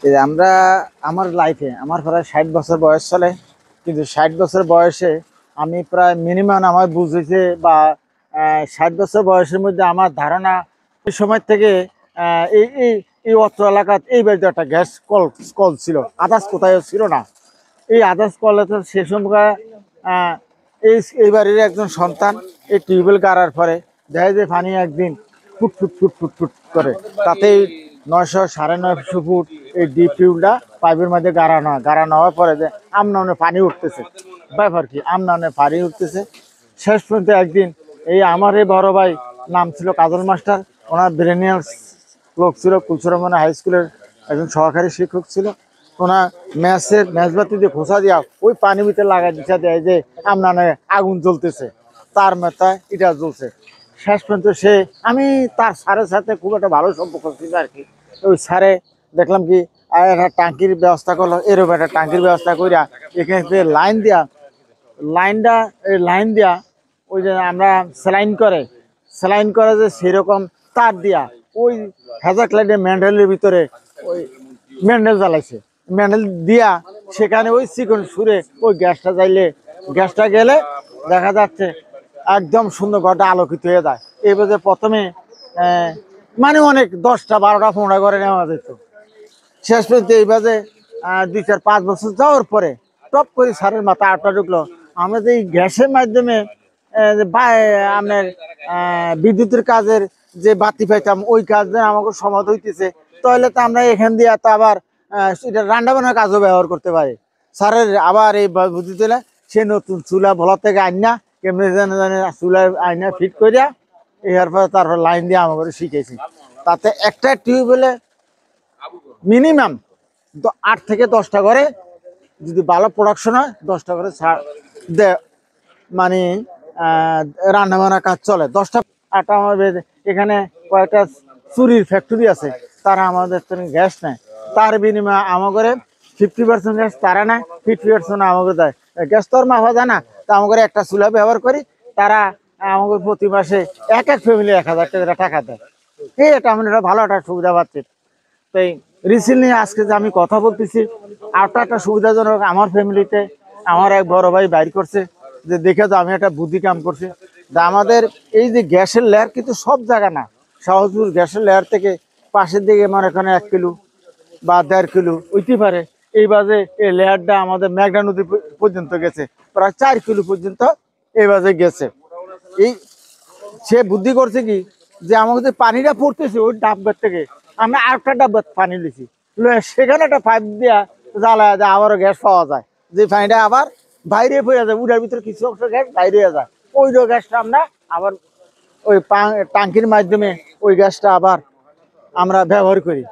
এই যে আমরা আমার লাইফে আমার প্রায় 60 বছর বয়স চলে, কিন্তু 60 বছর বয়সে আমি প্রায় মিনিমাম আমার বুঝেছে বা 60 বছর বয়সের মধ্যে আমার ধারণা ওই সময় থেকে এই এই এই অত্র এলাকাত এই বাড়িতে একটা গ্যাস কল কল ছিল, আদার্স কোথাও ছিল না। এই আদার্স কলে তো সে সময় এই এই বাড়ির একজন সন্তান এই টিউবওয়েল গাড়ার পরে দেখা যায় পানি একদিন foot foot foot foot foot করে, তাতেই 900 950 ফুট এই ডিপ টিউবটা পাইপের মধ্যে গাড়ানো হওয়ার পরে যে আমনামনে পানি উঠতেছে। ব্যাপার কি আমনামনে পানি উঠতেছে। শেষ পর্যন্ত একদিন এই আমার এই বড় ভাই, নাম ছিল কাজল মাস্টার, ওনার ব্রেনিয়াল লোক ছিল, কুচুরমনা হাই স্কুলের একজন সহকারী শিক্ষক ছিল। ওনার ম্যাচ বাতি দিয়ে খোসা দিয়া ওই পানি ভিতরে লাগাই দিচ্ছে, দেয় যে আমনানে আগুন জ্বলতেছে, তার মাথায় এটা জ্বলছে। শেষ পর্যন্ত সে আমি তার স্যারের সাথে খুব একটা ভালো সম্পর্ক ছিল আর কি। ওই স্যারে দেখলাম কি একটা টাঙ্কির ব্যবস্থা করলো, এরকম একটা টাঙ্কির ব্যবস্থা করিয়া এখানে যে লাইন দিয়া ওই যে আমরা স্যালাইন করে যে সেরকম তার দিয়া ওই হেজার ক্লাইডের ম্যান্ডেলের ভিতরে ওই ম্যান্ডেল জ্বালাইছে। ম্যান্ডেল দিয়া সেখানে ওই চিকন সুরে ওই গ্যাসটা গেলে দেখা যাচ্ছে একদম সুন্দর ঘরটা আলোকিত হয়ে যায়। এবারে প্রথমে মানে অনেক 10টা 12টা 15টা করে নেওয়া যেত। শেষ পর্যন্ত এইভাবে 2 4 5 বছর যাওয়ার পরে টপ করে সারের মাথা আটটা ঢুকলো, আমরা যে এই গ্যাসের মাধ্যমে আপনার বিদ্যুতের কাজের যে বাতি পাইতাম ওই কাজ আমাকে সমাধ হইতেছে, তাহলে তো আমরা এখান দিয়ে তো আবার এটা রান্না বান্নার কাজও ব্যবহার করতে পারি। স্যারের আবার এই বুদ্ধি দিলে সে নতুন চুলা ভোলা থেকে আইনা কেমনি জানে চুলা আইনা ফিট করিয়া এর পরে তারপর লাইন দিয়ে আমাকে শিখেছি। তাতে একটা টিউবওয়েলে মিনিমাম 8 থেকে 10টা করে, যদি ভালো প্রোডাকশন হয় 10টা করে মানে রান্না বান্নার কাজ চলে। 10টা 8টা আমাদের এখানে কয়েকটা চুরির ফ্যাক্টরি আছে, তারা আমাদের গ্যাস নেয়, তার বিনিময়ে আমাদের 50% গ্যাস তারা নেয়, 50% আমাকে দেয়। গ্যাস তো আর মাফা যায় না, তা আমাদের একটা চুলা ব্যবহার করি, তারা আমাদের প্রতি মাসে এক ফ্যামিলি 1000 টাকা দেয়। এটা আমরা ভালো একটা সুবিধা পাচ্ছি। তাই রিসেন্টলি আজকে যে আমি কথা বলতেছি, আরটা একটা সুবিধাজনক আমার ফ্যামিলিতে আমার এক বড় ভাই বাইর করছে, যে দেখে তো আমি একটা বুদ্ধি কাম করছি। আমাদের এই যে গ্যাসের লেয়ার কিন্তু সব জায়গা না, সহজপুর গ্যাসের লেয়ার থেকে পাশের দিকে আমার এখানে 1 কিলো বা 1.5 কিলো উঠতে পারে। এই বাজে এই লেয়ারটা আমাদের মেঘনা নদী পর্যন্ত গেছে, প্রায় 4 কিলো পর্যন্ত এই বাজে গেছে। এই সে বুদ্ধি করছে কি যে আমাকে যে পানিটা পড়তেছে ওই ডাব্বার থেকে আমরা আরেকটা ডাব্বার পানি লিছি, সেখানে একটা পাইপ দিয়া জ্বালায় যায়, আবারও গ্যাস পাওয়া যায়। যে পানিটা আবার বাইরে পড়ে যায়, উড়ার ভিতরে কিছু অংশ গ্যাস বাইরে যায়, ওই গ্যাসটা আমরা আবার ওই টাঙ্কির মাধ্যমে ওই গ্যাসটা আবার আমরা ব্যবহার করি।